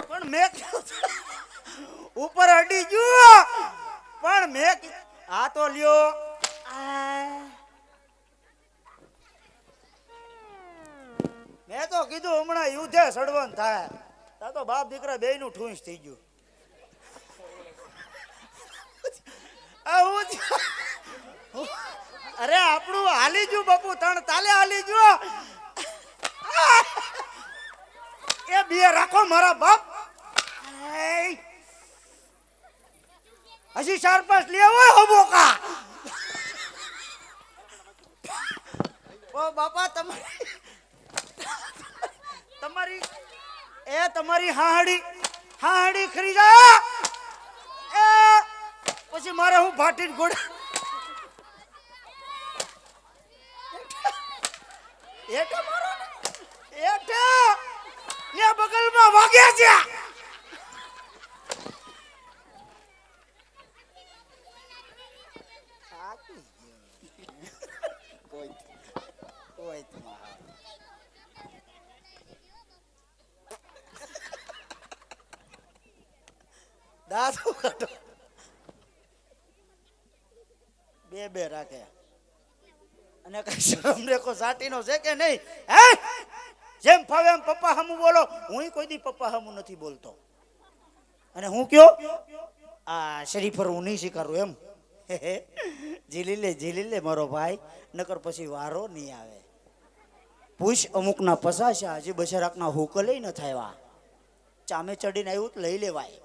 પણ મેં કીધું ઉપર અડી ગયો પણ મેં આ તો લ્યો મેં તો કીધું હમણાં યુદ્ધે સડવન થાય તા તો બાપ દીકરા બેયનું ઠૂંસ થઈ ગયું. અરે આપણું હાલી ગયું બાપુ તણ તાલે હાલી ગયો એ બે રાખો મારા બાપ. હજી 4-5 લેવો હબોકા ઓ બાપા તમારી હાહડી ખરી જા એ પછી મારે હું ભાટીને ગોડા એટા મારો ને એટા ને બગલમાં વાગ્યા છે. કોઈ દાદુ કાઢો બે રાખે અને કઈ શરમ રેખો સાટીનો છે કે નહીં? હે જેમ ફાવે એમ પપ્પા હમુ બોલો. હું કોઈ દી પપ્પા હમુ નથી બોલતો અને હું કયો આ શરીફર હું નહીં સ્વીકારું એમ. ઝીલી લે મારો ભાઈ નકર પછી વારો નહીં આવે. પૂછ અમુકના પસાશા હજી બશરાકના હુક લઈ ન થાયવા ચામે ચડીને આવ્યું તો લઈ લેવાય.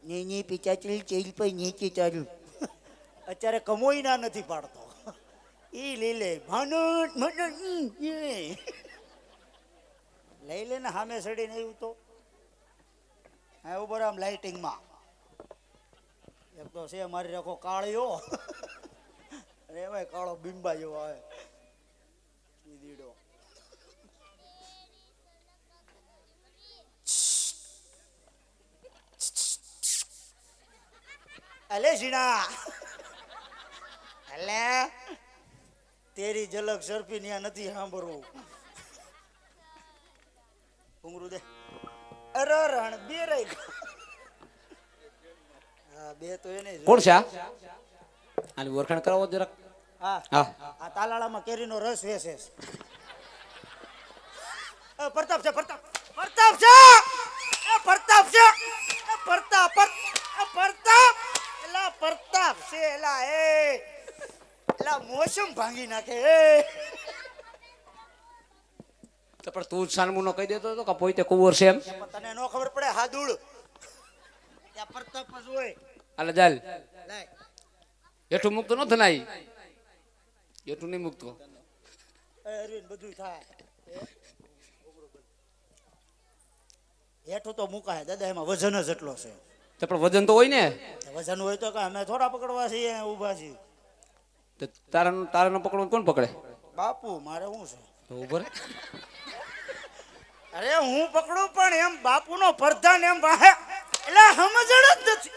ની પિચાચી ચેલ પર નીચે ચડ્યું અત્યારે કમોઈ ના નથી પાડતો ઈ લઈ લે ભાનટ લઈ લે ને સામે ચડીને આવ્યું તો હા ઉભો આમ લાઇટિંગમાં એક તો છે મારી રાખો કાળિયો અરે ભાઈ કાળો બિંબા જેવો આવે દીડો અલે ઝીણા અલે તેરી ઝલક સરફી ન્યા નથી સાંભળવું ઘૂંઘરું દે અરણ બે રહી હા બે તો એને કોણ છે આ આની ઓળખાણ કરાવો જરાક હા હા આ તાલાળામાં કેરીનો રસ વેસે છે. પ્રતાપ છે પ્રતાપ પ્રતાપ છે પ્રતાપ છે પ્રતાપ પ્રતાપ એલા પ્રતાપ છે એલા એલા મોસમ ભાંગી નાખે તો પણ તું સાનમુનો કહી દેતો હતો કે પોતે કુંવર છે એમ તને નો ખબર પડે હાદુડ ત્યાં પ્રતાપ જ હોય આલે ચાલ લાય એઠું મુક્ત ન થનાય એઠું નહીં મુકતો અરવિંદ બધું થાય હેઠું તો મુકાય દાદા એમાં વજન જ એટલો છે તો પણ વજન તો હોય ને વજન હોય તો કે અમે થોડા પકડવા છીએ ઊભા છીએ તો તારાનો પકડવાનું કોણ પકડે બાપુ મારે શું છે તો ઉભો રે અરે હું પકડું પણ એમ બાપુનો પ્રધાન એમ વાહે એટલે સમજણ જ નથી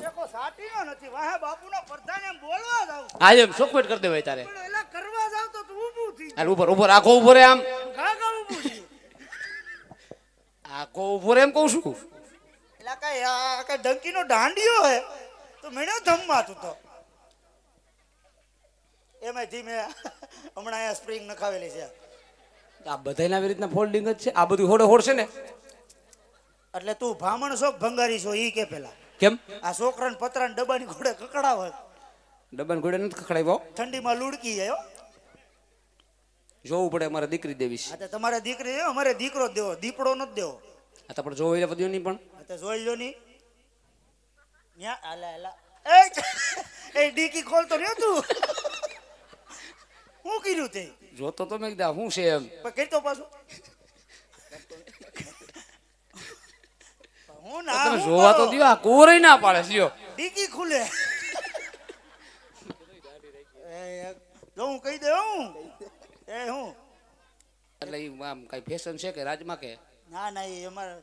એકો સાટીનો નથી વાહે બાપુનો પ્રધાન એમ બોલવા જાવ આજે એમ ચોખવટ કરી દેવાય તારે પણ એલા કરવા જાવ તો તું ઊભું થઈ હાલ ઉભો ઉભો આખો ઉભો રે આમ ગાગા ઊભું થઈ આખો ઉભો રે એમ કહું છું એલા કઈ ડંકીનો દાંડિયો હે તો મેણ્યો ધમવા તું તો એમાં ધીમે હમણાં અહીંયા સ્પ્રિંગ નખાવેલી છે આ બધાયના આવી રીતના ફોલ્ડિંગ જ છે આ બધું હોડે હોડ છે ને એટલે તું ભામણ છો કે ભંગારી છો ઈ કે પેલા કેમ આ છોકરાને પતરાને ડબ્બાની ઘોડે કકડાવે ડબ્બાને ઘોડે નથી ખખડાવ્યો ઠંડીમાં લુડકી જાય હો. જોવું પડે અમારે દીકરી દેવીશ આ તો તમારે દીકરી છે, અમારે દીકરો જ દેવો દીપડો નથી દેવો આ તો પણ જોવું એટલે બધું નહીં પણ આ તો જોઈ લો ની ન્યા આલા આલા એ ડીકી ખોલતો રહ્યો તું હું કર્યું તે જોતો તો મેં કીધા શું છે એમ પણ કહેતો પાછું હું ના તમે હું જોવા તો કરો? દિયો આ કોરે ના પાડે છે લ્યો ડીકી ખુલે જો હું કહી દે હું હું એટલે ઈ આમ કઈ ફેશન છે કે રાજમાં કે ના ના એ અમારે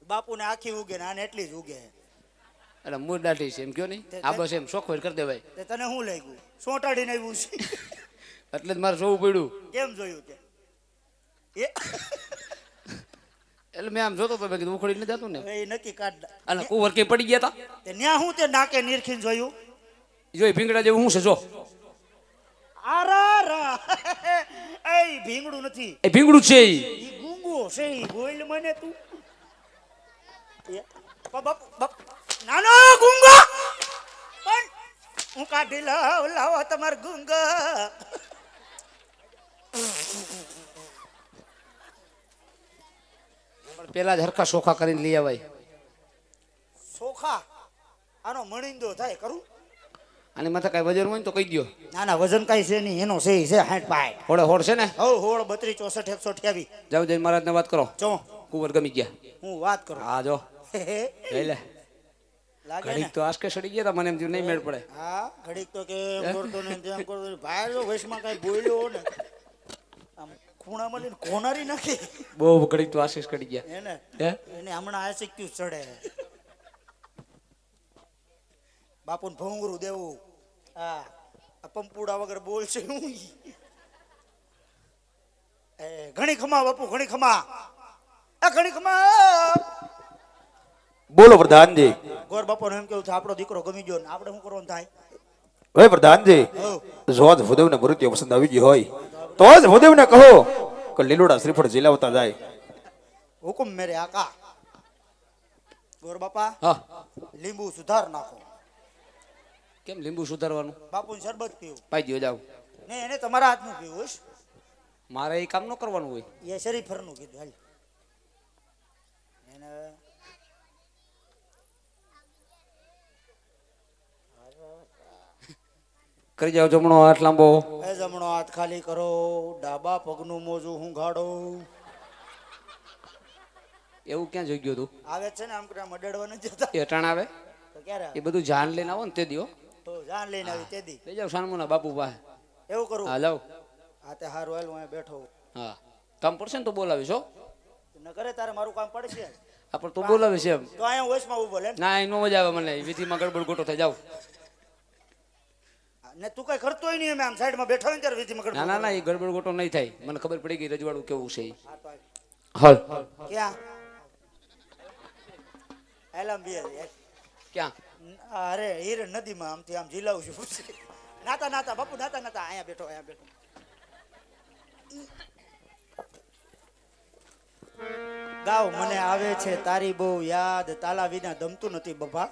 બાપુને આખી ઉગે ને આને એટલી જ ઉગે એટલે મૂળ દાઢી છે એમ કયો નહીં આ બસ એમ ચોખવટ કરી દેવાય તે તને શું લાગ્યું સોટાડીને આવ્યું છે એટલે જ મારે જોવું પડ્યું કેમ જોયું તે એ એટલે મેં આમ જોતો તો મેં કીધું ઉખડી નથી જતું ને એ નક્કી કાઢ અને કુંવર કે પડી ગયા તા તે ન્યા હું તે નાકે નીરખીને જોયું જોઈ ભીંગડા જેવું શું છે જો આરા રા એ ભીંગડું નથી એ ભીંગડું છે ઈ ઈ ગુંગો છે ઈ બોલ મને તું એ બાપ નાનો ગુંગો પણ હું કાઢી લાવો તમાર ગુંગા પણ પેલા જ હરખા સોખા કરીને લઈ આવાય સોખા આનો મણિંદો થાય કરું અને માથે કઈ વજન હોય ને તો કહી દો ના ના વજન કઈ છે નહીં એનો છે 60 પાય હોડે હોડ છે ને હવ હોળ 32 64 128 જાવ જઈને મહારાજને વાત કરો ચો કુંવર ગમી ગયા હું વાત કરું હા જો લઈ લે લાગે ને ઘડીક તો આસકે સડી ગયા તા મને એમ થયું નહીં મેળ પડે હા ઘડીક તો કે એમ કરતો ને તેમ કરતો ને. ભાઈ જો વૈશમાં કઈ બોલ્યો ને આમ ખૂણામાં લઈને કોનારી નાખી બહુ ઘડીક તો આશીષ કરી ગયા એને હે એને હમણાં આશિક ક્યુ ચડે બાપુને ભોંગરું દેવું હા આ પંપુડા વગર બોલશે હું એ ઘણી ખમા બાપુ ઘણી ખમા ઘણી ખમા બોલો પ્રધાનજી ગોર બાપુને એમ કેવું છે આપણો દીકરો ગમી ગયો ને આપણે શું કરવાનું થાય હવે પ્રધાનજી હવ જો જ ભૂદેવને મૃત્યુ પસંદ આવી ગઈ હોય તો જ ભૂદેવને કહો કે લીલોડા શ્રીફળ જીલાવતા જાય હુકુમ મેરે આકા ગોર બાપા હા લીંબુ સુધાર નાખો કેમ લીંબુ સુધારવાનું બાપુને શરબત પીવું પાઈ દો જાવ ને એને તમારા હાથનું પીવું હશે. મારે એ કામ ન કરવાનું હોય એ શરીફરનું કીધું હાલ એને કરી જાવ જમણો હાથ લાંબો એ જમણો હાથ ખાલી કરો ડાબા પગનું મોજું હું ગાડો એવું ક્યાં જોઈ ગયો તું આવે છે ને આમ કરે મડડવા નથી જતા એ અટાણ આવે તો ક્યારે એ બધું જાન લઈને આવો ને તે દિયો તો જાન લઈને આવી તેદી લઈ જાવ સાનમુના બાપુ પાસે એવું કરું હા લાવ હા તે હારું હાલ હું અહીંયા બેઠો હા કામ પડશે ને તો બોલાવીશ હો ન કરે તારે મારું કામ પડશે આ પણ તું બોલાવે છે એમ તો અહીંયા વોઇસમાં ઊભો લે ના એ નો મજા આવે મને વિધિમાં ગડબડ ગોટો થઈ જાવ ને તું કઈ કરતોય નહીં અમે આમ સાઈડમાં બેઠો હોય ને ત્યારે વિધિમાં ના ના ના એ ગડબડ ગોટો નહીં થાય મને ખબર પડી ગઈ રજવાડું કેવું છે ઈ. હા, તો આય. હલ ક્યાં એલામ બે ક્યાં અરે હીર નદીમાં આમથી આમ ઝીલાવું છું નાતા નાતા બાપુ નાતા નાતા અહીંયા બેઠો ગાવ મને આવે છે તારી બહુ યાદ તાલા વિના દમતું નથી બભા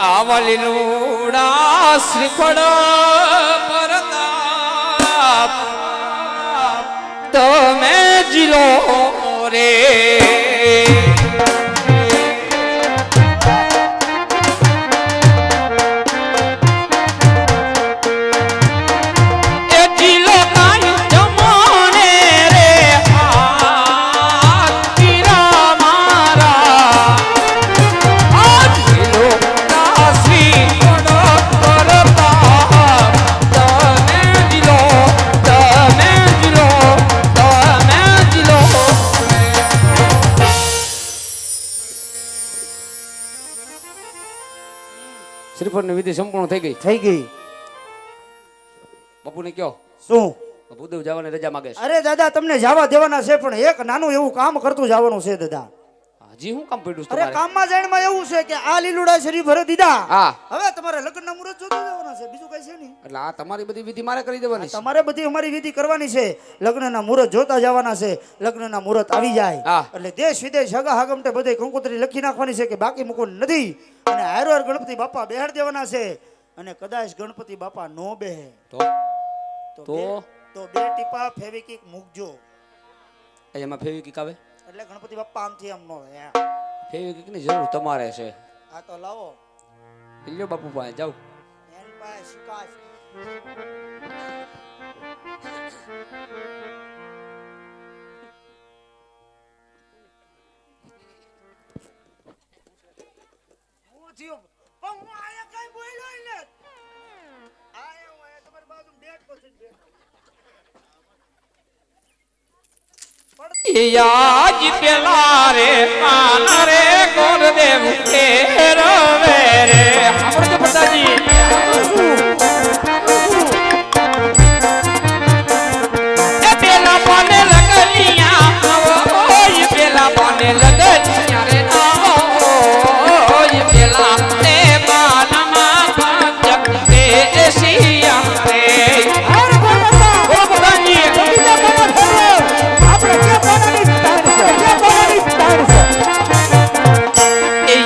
આવલી લુડા શ્રીફળ પરતાપ તમે જીલો રે એ જીલો કાઈ જમાને રે હાથ તીરા મારા આજીલો દાસી પડક કરતા તમે જીલો તમે જીલો શ્રીફળની વિધિ સંપૂર્ણ થઈ ગઈ થઈ ગઈ બાપુને કયો શું ભૂદેવ જવાની રજા માંગે છે અરે દાદા તમને જવા દેવાના છે પણ એક નાનું એવું કામ કરતું જવાનું છે દાદા હજી હું કામ પડ્યું છે અરે તમારે કામમાં જાણમાં એવું છે કે આ લીલુડા શરી ભરે દીધા હા હવે તમારે લગ્નના મુહૂર્ત જોતા જવાના છે બીજું કઈ છે નહીં એટલે આ તમારી બધી વિધિ મારે કરી દેવાની છે તમારે બધી અમારી વિધિ કરવાની છે લગ્નના મુહૂર્ત જોતા જવાના છે લગ્નના મુહૂર્ત આવી જાય હા. એટલે દેશ વિદેશ હગા હાગમટે બધે કંકોત્રી લખી નાખવાની છે કે બાકી મૂકવાનું નથી અને હારો હાર ગણપતિ બાપા બેહાડ દેવાના છે અને કદાચ ગણપતિ બાપા નો બેહે તો તો બે ટીપા ફેવિકિક મૂકજો એમાં ફેવિકિક આવે એટલે ગણપતિ બાપા આમથી આમ નો રહે ફેવિકિક ની જરૂર તમારે છે આ તો લાવો લ્યો બાપુ પાસે જાઓ એન પાસે શિકાશ હું થયો પણ હું આયા કઈ બોલ્યો ય ને આયા હું આયા તમારી બાજુ ડેટ પછી યાજ પેલા રે કાના રે ગોરદેવ કે રવે રે સાંભળજો પ્રતાજી એ પેલા પાને લગનિયા ઓય પેલા પાને લગનિયા રે ઓય પેલા તે બાનમાં પાંચ તે એશિયા રે હર ભગવાન ઓ પ્રતાજી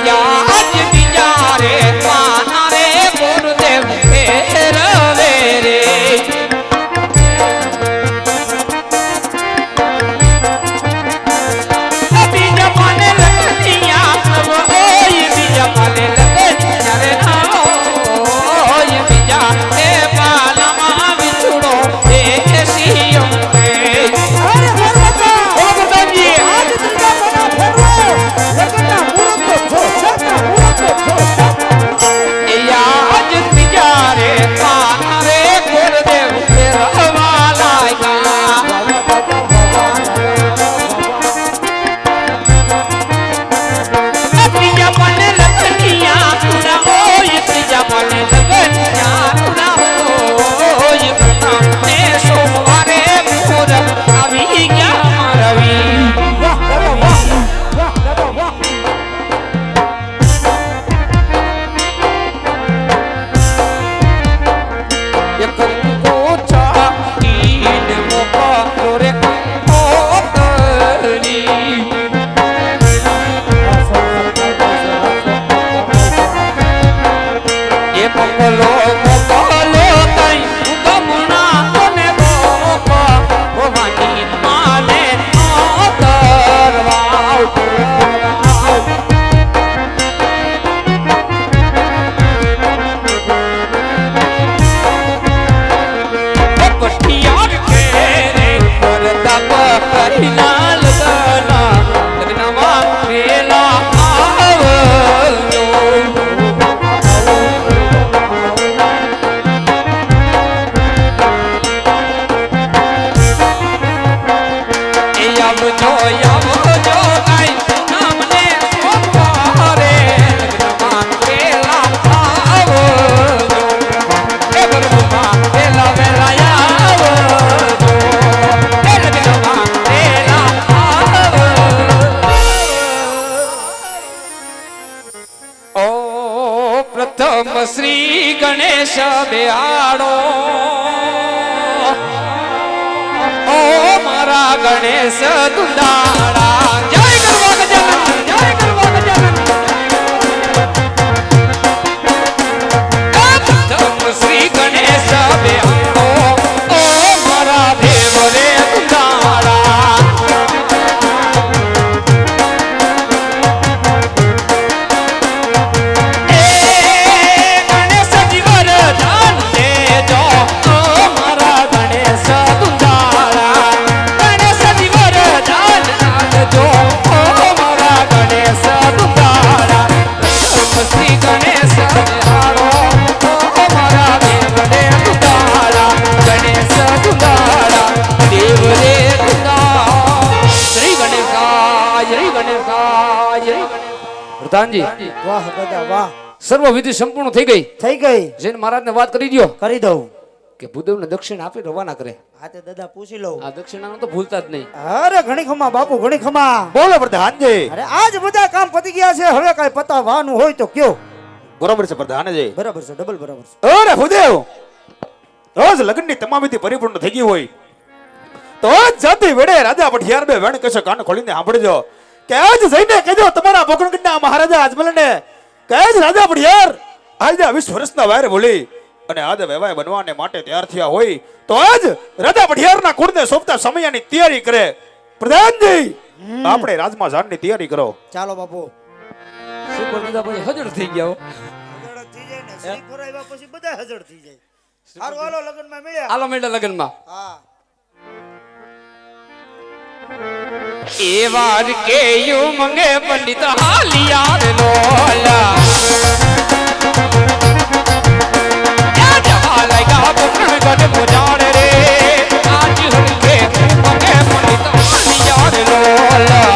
યાદ બિચારે કાના રે ગુરુદેવ ફેરવે રે બીજા પાને લગનિયા ઓય બીજા પાને લગનિયા રે ઓય બીજા એ પાલમાં વિછુડો એ સિયમ રે અરે ભગવાન ઓ પ્રતાજી આજ ત્રીજા પાના યાદ તિજારે કાના રે ગુરુદેવ ફેરવા લાગ્યા ત્રીજા પાને લગનિયા તુડા ઓય ત્રીજા પાને લગનિયા તુડા ઓય પ્રથમ ને સોમવારે મુહૂર્ત આવી ગયા રવિ વાહ દાદા વાહ વાહ દાદા વાહ એક કોચા ઈન મોકા લોરે કોતરી એ પકલો તઈ ગમણા તને બોકા ભવાની માને આતરવાવ પટિયાર ખેરે કરતા પરિના લગના લગ્નમાં પેલા આવજો પ્રથમ શ્રી ગણેશ બેહાડો ઓ મારા ગણેશ દુંદાળા જય ગરવા ગજાનન જય ગરવા ગજાનન પ્રથમ શ્રી ગણેશ બેહાડો ઓ મારા દેવ રે દુંદાળા પ્રધાનજી વાહ દાદા વાહ સર્વ વિધિ સંપૂર્ણ થઈ ગઈ થઈ ગઈ જૈન મહારાજને વાત કરી દ્યો કરી દઉં કે ભૂદેવને દક્ષિણ આપી રવાના કરે આ તે દાદા પૂછી લઉં આ દક્ષિણાનું તો ભૂલતા જ નહીં અરે ઘણી ખમા બાપુ ઘણી ખમા બોલો પ્રધાનજી અરે આજ બધા કામ પતી ગયા છે હવે કઈ પતાવવાનું હોય તો કયો બરોબર છે પ્રધાનજી બરાબર છે ડબલ બરાબર છે અરે ભૂદેવ રોજ લગ્નની તમામ વિધિ પરિપૂર્ણ થઈ ગઈ હોય તો આજ જાતિ વેડે રાજા પઠિયાર બે વેણ કશે કાન ખોલીને સાંભળજો કે આજ જઈને કહેજો તમારા બોકણગઢના મહારાજા અજમલને કે આજ રાજા પઠિયાર આજે 20 વર્ષના વાયર બોલી અને આજ વેવાય બનવાને માટે તૈયાર થયા હોય તો આજ રાજા પઠિયારના કુળને સોંપતા સમયની તૈયારી કરે પ્રધાનજી આપણે રાજમાં જાણની તૈયારી કરો ચાલો બાપુ સુપર દીધા પછી હજર થઈ ગયા હો. હજળ થઈ જાય ને શ્રી પુરાવ્યા પછી બધા હજળ થઈ જાય હારું હાલો લગનમાં મળ્યા આલો મેળા લગનમાં હા એ વાર કે યુ મંગે પંડિત હાલિયા રે લોલા યા જવા લગા પકડ ગઢ મુજાડ રે આજ હણકે મંગે પંડિત હાલિયા રે લોલા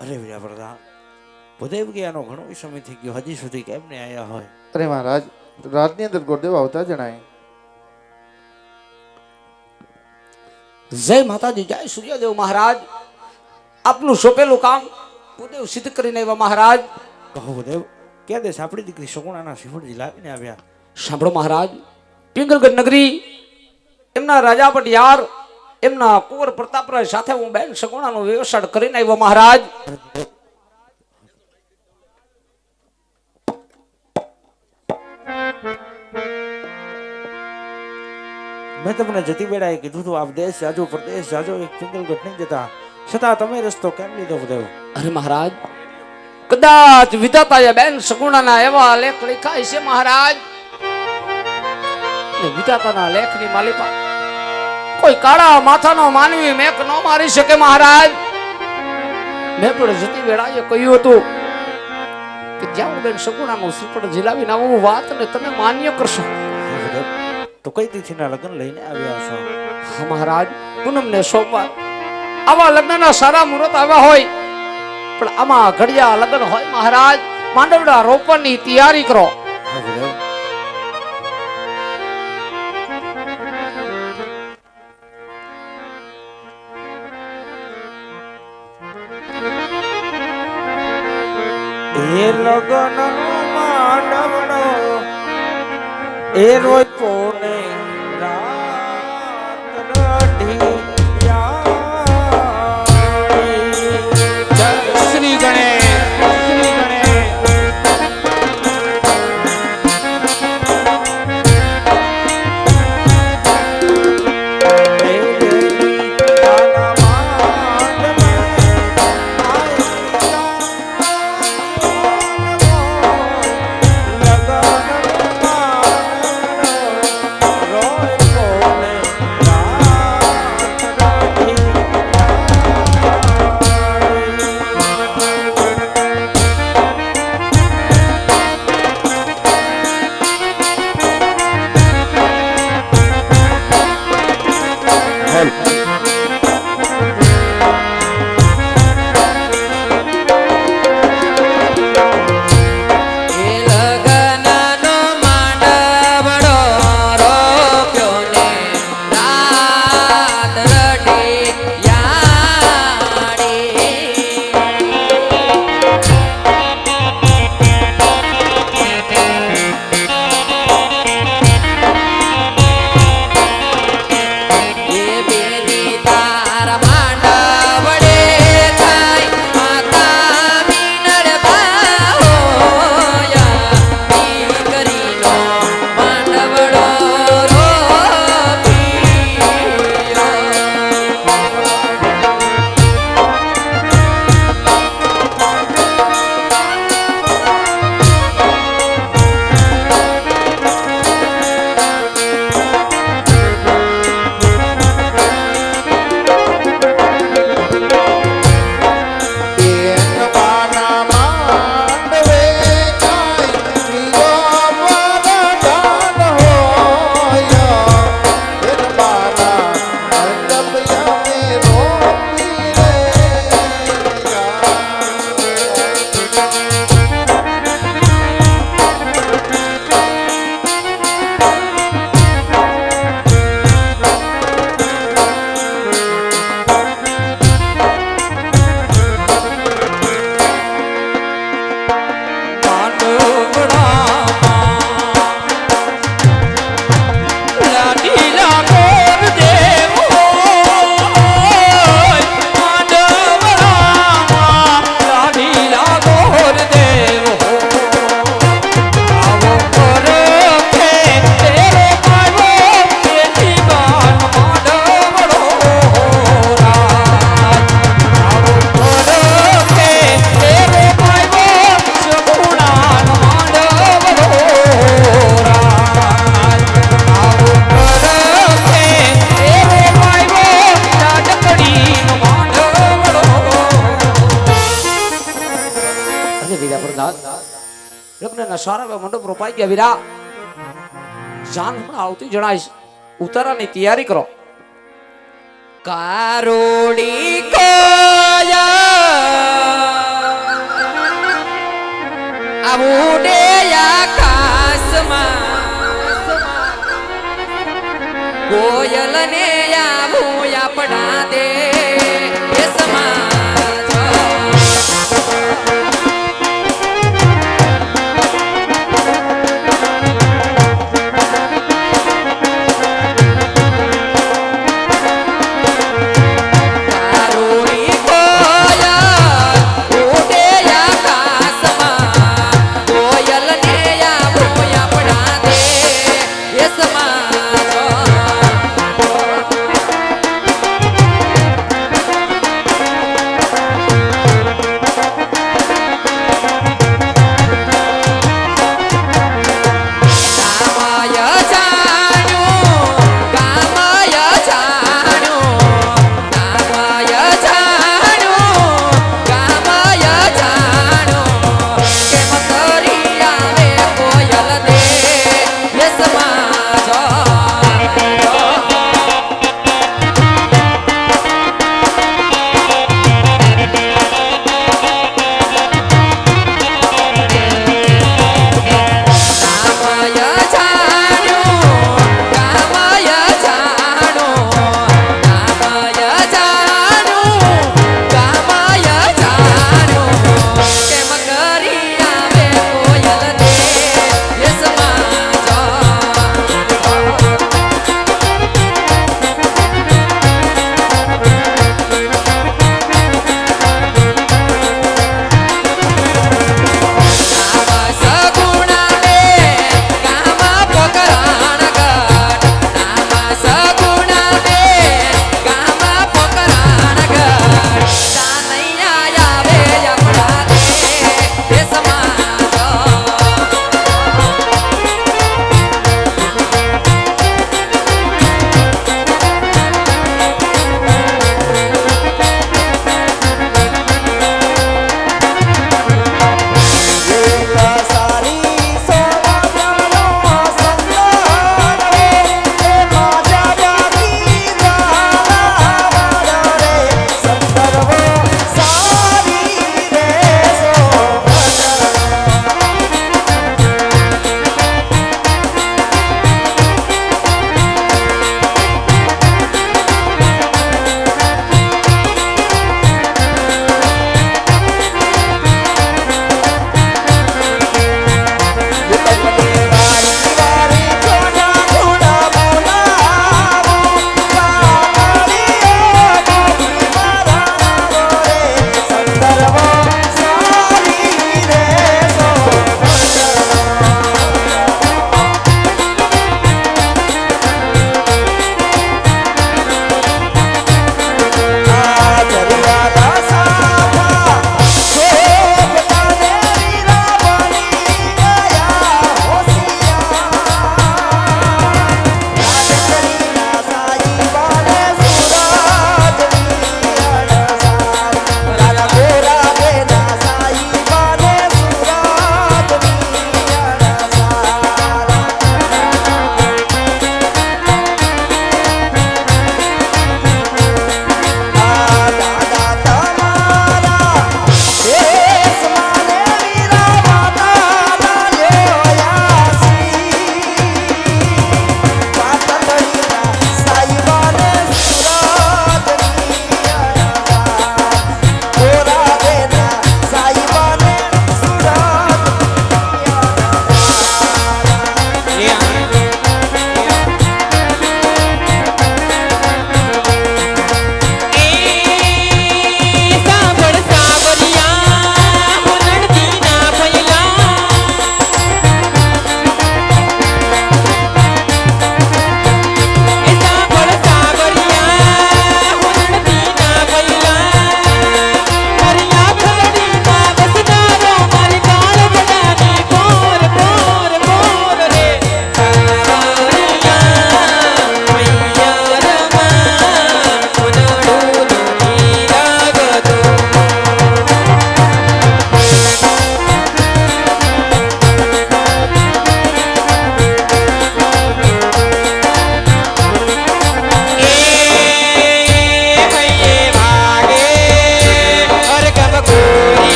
અરે વીરા પ્રધાન ભૂદેવ ગયાનો ઘણો સમય થઈ ગયો હજી સુધી કેમ ને આયા હોય અરે મહારાજ રાજની અંદર ગુરુદેવ આવતા જણાય જય માતાજી જય સૂર્યદેવ મહારાજ આપનું સોંપેલું કામ ભૂદેવ સિદ્ધ કરીને આવ્યા મહારાજ કહો ભૂદેવ ક્યાં દેશ આપણી દીકરી સગુણાના શિવજી લાવીને આવ્યા સાંભળો મહારાજ પિંગલગઢ નગરી એમના રાજા પટિયાર એમના કુંવર પ્રતાપરાય સાથે હું બેન સગુણાનો વ્યવસાય કરીને આવ્યો મહારાજ મેં તમને જતી વેળાએ કીધું હતું આપ દેશ જાજો પ્રદેશ જાજો એક પિંગલગઢ નહીં જતા છતાં તમે રસ્તો કેમ લીધો ભૂદેવ અરે મહારાજ કદાચ વિધાતાએ બેન સગુણાના એવા લેખ લખાય છે મહારાજ ને વિધાતાના લેખની માલિકા કોઈ કાળા માથાનો માનવી મેક ન મારી શકે મહારાજ મેં પણ જતી વેળાએ કહ્યું હતું કે જ્યાં હું બેન સગુણાનું શ્રીફળ ઝીલાવીને આવું વાત ને તમે માન્ય કરશો હા ભૂદેવ તો કઈ તિથિના લગ્ન લઈને આવ્યા છો હા મહારાજ પૂનમ ને સોમવાર આવા લગ્નના સારા મુહૂર્ત આવ્યા હોય પણ આમાં ઘડિયા લગ્ન હોય મહારાજ માંડવડા રોપણની તૈયારી કરો હા ભૂદેવ એ લગન માંડવડો એ રોજ પોને રાત રઢી શ્રી ગણેશ શ્રી ગણેશ લગન સારા એવા મંડપ રોપાઈ ગયા વીરા જાન હમણાં આવતી જણાઈશ ઉતારાની તૈયારી કરો કારોડી કોયા આવુડે આકાશમાં કોયલ ને આવું આપણા દે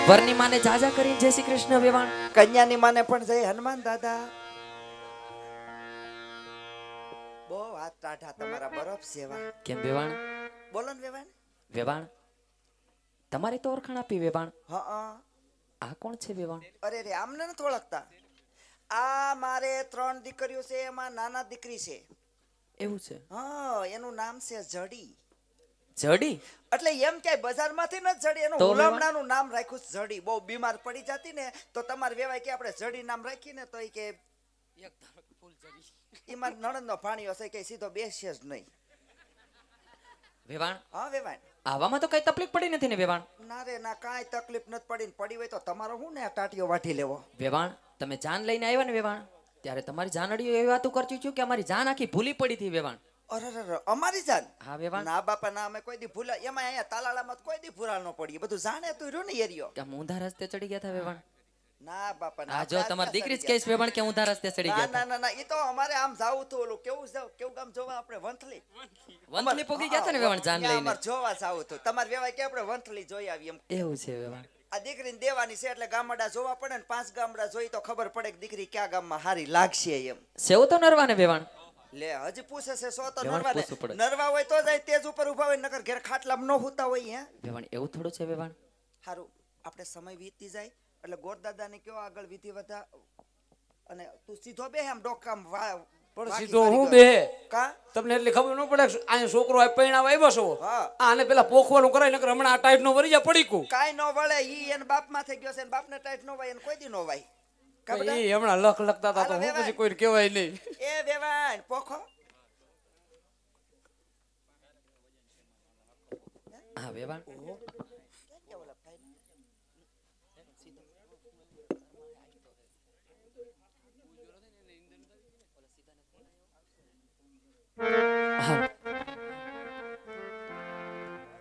વરની માને જાજા કરીને જય શ્રી કૃષ્ણ વેવાણ. કન્યાની માને પણ જય હનુમાન દાદા. બહુ હાથ ટાઢા તમારા બરફ સેવા. કેમ વેવાણ? બોલો ને વેવાણ. વેવાણ તમારે તો ઓળખાણ આપી વેવાણ. હા આ કોણ છે વેવાણ? અરે રે આમને નથી ઓળખતા. આ મારે 3 દીકરીઓ છે એમાં નાના દીકરી છે. એવું છે? હા એનું નામ છે જડી. જડી? એટલે એમ ક્યાંય બજારમાંથી ન જડી એનું તો હુલામણાનું નામ રાખ્યું છે જડી. બહુ બીમાર પડી જતી ને તો તમારે વેવાય કે આપણે જડી નામ રાખીને તો એ કે એમાં નણંદનો ભાણિયો છે કે સીધો બેસે જ નહીં. વેવાણ હા વેવાણ. આવામાં તો કઈ તકલીફ પડી નથી ને વેવાણ? ના રે ના કાંઈ તકલીફ નથી પડી. ને પડી હોય તો તમારો શું ને આ ટાટીઓ વાટી લેવો. વેવાણ તમે જાન લઈને આવ્યા ને વેવાણ, ત્યારે તમારી જાનડીઓ એવી વાતો કરતી છું કે અમારી જાન આખી ભૂલી પડી હતી વેવાણ. અરે અમારી જાન? હા વેવાણ. ના બાપા ના અમે કોઈ દી ભૂલા. એમાં અહીંયા તાલાળામાં કોઈ દી ભૂલા ન પડી. બધું જાણે તું રહ્યું ને એરિયો. કે ઊંધા રસ્તે ચડી ગયા હતા વેવાણ? ના બાપા ના. આ જો તમારી દીકરી જ કહીશ વેવાણ કે ઊંધા રસ્તે ચડી ના ગયા ના હતા. ના ના એ તો અમારે આમ જાવું હતું. ઓલું કેવું ગામ જોવા આપણે વંથલી. વંથલી પોગી ગયા હતા ને વેવાણ જાન લઈને. અમારે જોવા જાવું હતું. તમારે વેવાય કે આપણે વંથલી જોઈ આવી એમ. એવું છે વેવાણ. આ દીકરીને દેવાની છે એટલે ગામડા જોવા પડે ને 5 ગામડા જોઈ તો ખબર પડે કે દીકરી કયા ગામમાં હારી લાગશે એમ. સેવ તો નરવા ને વેવાણ? લે હજી પૂછે છે સો તો વેવાણ નરવા ને. પૂછવું પડે. નરવા હોય તો જાય તેજ ઉપર ઉભા હોય નકર ઘેર ખાટલામાં ન હોતા હોય. હે વેવાણ એવું થોડું છે વેવાણ? હારું આપણે સમય વીતી જાય એટલે ગોરદાદાને કયો આગળ વિધિ વધા અને તું સીધો બે આમ ડોકામ પણ સીધો હું બે કા તમને એટલી ખબર ન પડે કે અહીંયા છોકરો આ પૈણાવ આવ્યો છો હા. આને પેલા પોખવાનું કરાય નકર હમણાં આ ટાઈટ નો વરી જા પડીકું. કાઈ ન વળે ઈ એને બાપ માં થઈ ગયો છે ને બાપને ટાઈટ ન વાય એને કોઈ દી ન વાય. કા બધા? ઈ હમણાં લખ લખતા હતા તો હાલો હું વેવાય. પછી કોઈ કહેવાય નહીં. એ વેવાણ પોખો. હા વેવાણ.